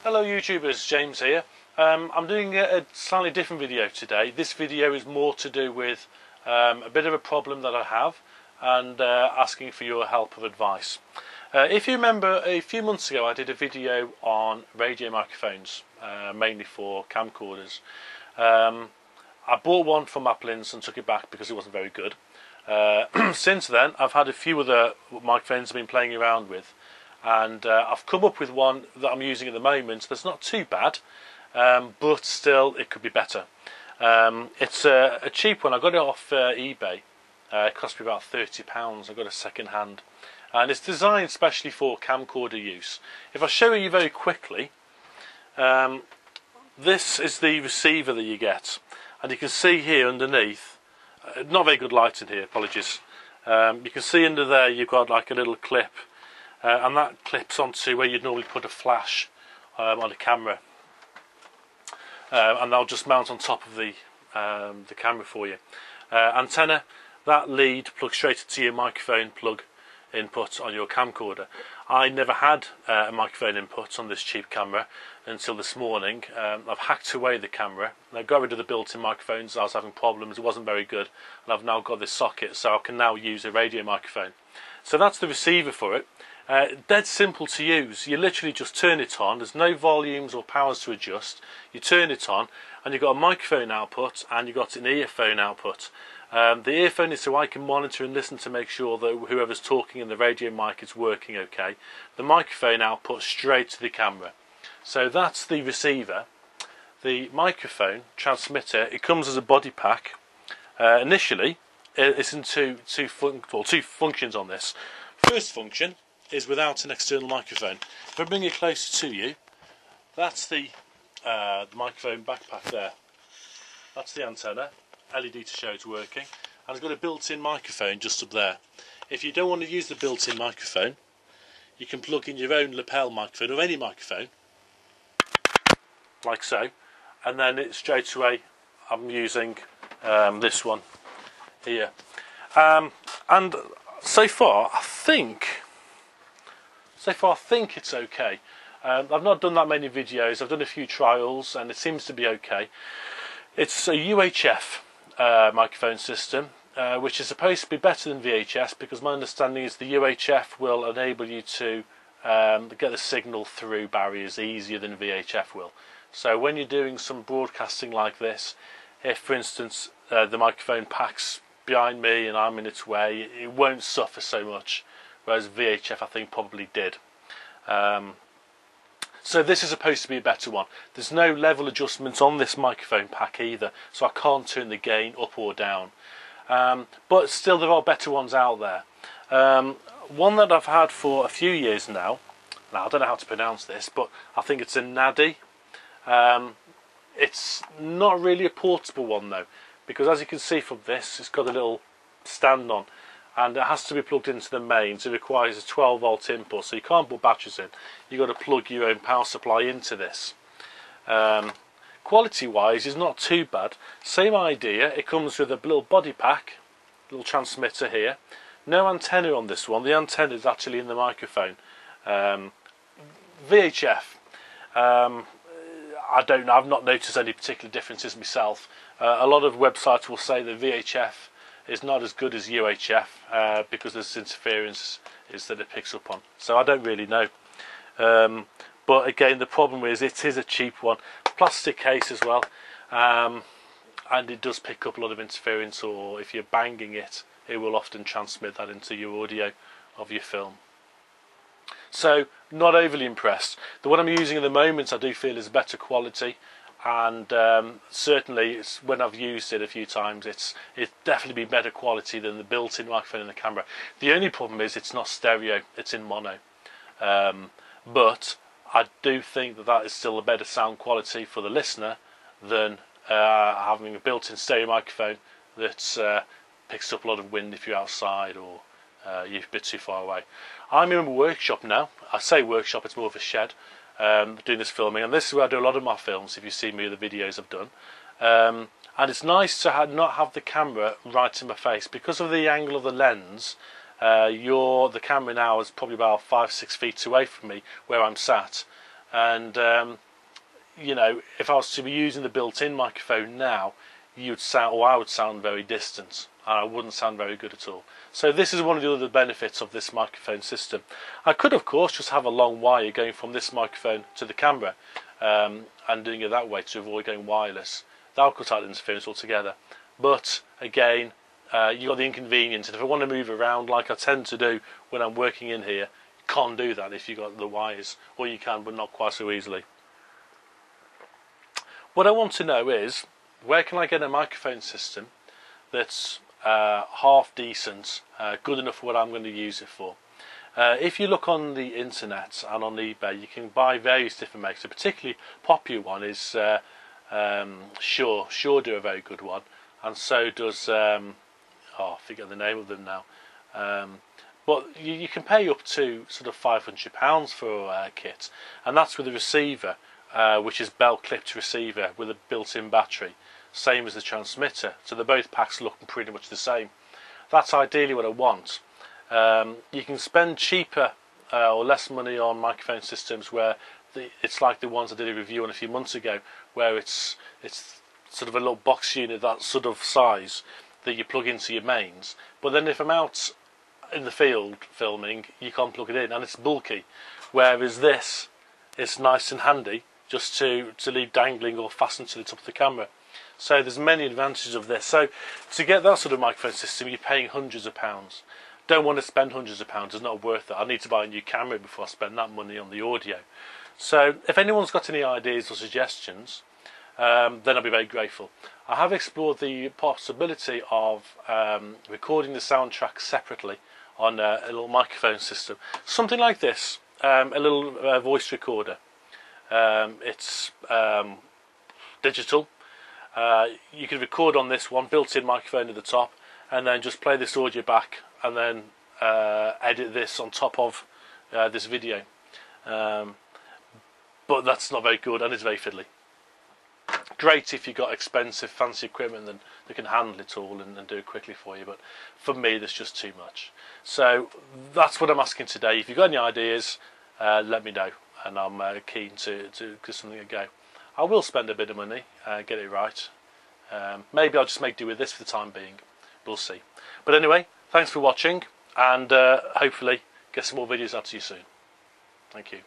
Hello YouTubers, James here. I'm doing a slightly different video today. This video is more to do with a bit of a problem that I have and asking for your help or advice. If you remember, a few months ago I did a video on radio microphones, mainly for camcorders. I bought one from Applins and took it back because it wasn't very good. Since then I've had a few other microphones I've been playing around with, and I've come up with one that I'm using at the moment that's not too bad, but still it could be better. It's a cheap one. I got it off eBay. It cost me about £30. I got it second hand, and it's designed specially for camcorder use. If I show you very quickly, this is the receiver that you get, and you can see here underneath, not very good lighting here, apologies. You can see under there you've got like a little clip, and that clips onto where you'd normally put a flash on a camera, and they'll just mount on top of the camera for you. Antenna, that lead plugs straight into your microphone plug input on your camcorder. I never had a microphone input on this cheap camera until this morning. I've hacked away the camera and I got rid of the built-in microphones. I was having problems, it wasn't very good, and I've now got this socket so I can now use a radio microphone. So that's the receiver for it. Dead simple to use. You literally just turn it on. There's no volumes or powers to adjust. You turn it on and you've got a microphone output and you've got an earphone output. The earphone is so I can monitor and listen to make sure that whoever's talking in the radio mic is working okay. The microphone output straight to the camera. So that's the receiver. The microphone transmitter, it comes as a body pack. Initially it's in two functions on this. First function is without an external microphone. If I bring it closer to you, that's the microphone backpack there. That's the antenna, LED to show it's working, and it's got a built-in microphone just up there. If you don't want to use the built-in microphone, you can plug in your own lapel microphone or any microphone, like so, and then it straight away I'm using this one here. And so far I think it's okay. I've not done that many videos. I've done a few trials and it seems to be okay. It's a UHF microphone system, which is supposed to be better than VHS, because my understanding is the UHF will enable you to get the signal through barriers easier than VHF will. So when you're doing some broadcasting like this, if for instance the microphone pack's behind me and I'm in its way, it won't suffer so much, whereas VHF I think probably did. So this is supposed to be a better one. There's no level adjustments on this microphone pack either, so I can't turn the gain up or down. But still there are better ones out there. One that I've had for a few years now I don't know how to pronounce this, but I think it's a Nadi. It's not really a portable one though, because as you can see from this, it's got a little stand on, and it has to be plugged into the mains. It requires a 12 volt input, so you can't put batteries in. You've got to plug your own power supply into this. Quality wise is not too bad. Same idea, it comes with a little body pack, little transmitter here. No antenna on this one. The antenna is actually in the microphone. VHF, I don't know, I've not noticed any particular differences myself. A lot of websites will say that VHF is not as good as UHF because there's interference that it picks up on. So I don't really know. But again, the problem is it is a cheap one, plastic case as well, and it does pick up a lot of interference, or if you're banging it, it will often transmit that into your audio of your film. So not overly impressed. The one I'm using at the moment I do feel is better quality, and certainly when I've used it a few times it's definitely been better quality than the built-in microphone in the camera. The only problem is it's not stereo, it's in mono, but I do think that is still a better sound quality for the listener than having a built-in stereo microphone that picks up a lot of wind if you're outside or you're a bit too far away. I'm in a workshop now. I say workshop, it's more of a shed, doing this filming, and this is where I do a lot of my films, if you see me the videos I've done. And it's nice to not have the camera right in my face. Because of the angle of the lens, the camera now is probably about 5-6 feet away from me where I'm sat. and you know, if I was to be using the built-in microphone now, you'd sound, or I would sound very distant, and I wouldn't sound very good at all. So this is one of the other benefits of this microphone system. I could, of course, just have a long wire going from this microphone to the camera, and doing it that way to avoid going wireless. That would cut out interference altogether. But again, you've got the inconvenience, and if I want to move around like I tend to do when I'm working in here, you can't do that if you've got the wires, or you can, but not quite so easily. What I want to know is, where can I get a microphone system that's half decent, good enough for what I'm going to use it for? If you look on the internet and on eBay, you can buy various different makes. A particularly popular one is Shure. Shure do a very good one, and so does I forget the name of them now. But you can pay up to sort of £500 for a kit, and that's with a receiver, which is belt clipped receiver with a built-in battery, same as the transmitter. So they're both packs looking pretty much the same. That's ideally what I want. You can spend cheaper or less money on microphone systems where it's like the ones I did a review on a few months ago, where it's sort of a little box unit, that sort of size, that you plug into your mains. But then if I'm out in the field filming, you can't plug it in, and it's bulky. Whereas this is nice and handy, just to leave dangling or fastened to the top of the camera. So there's many advantages of this. So to get that sort of microphone system, you're paying hundreds of pounds. Don't want to spend hundreds of pounds, it's not worth it. I need to buy a new camera before I spend that money on the audio. So if anyone's got any ideas or suggestions, then I'll be very grateful. I have explored the possibility of recording the soundtrack separately on a little microphone system. Something like this, a little voice recorder. It's digital. You can record on this one, built-in microphone at the top, and then just play this audio back, and then edit this on top of this video. But that's not very good, and it's very fiddly. Great if you've got expensive, fancy equipment that can handle it all and do it quickly for you, but for me, there's just too much. So that's what I'm asking today. If you've got any ideas, let me know, and I'm keen to give something a go. I will spend a bit of money, get it right. Maybe I'll just make do with this for the time being. We'll see. But anyway, thanks for watching, and hopefully get some more videos out to you soon. Thank you.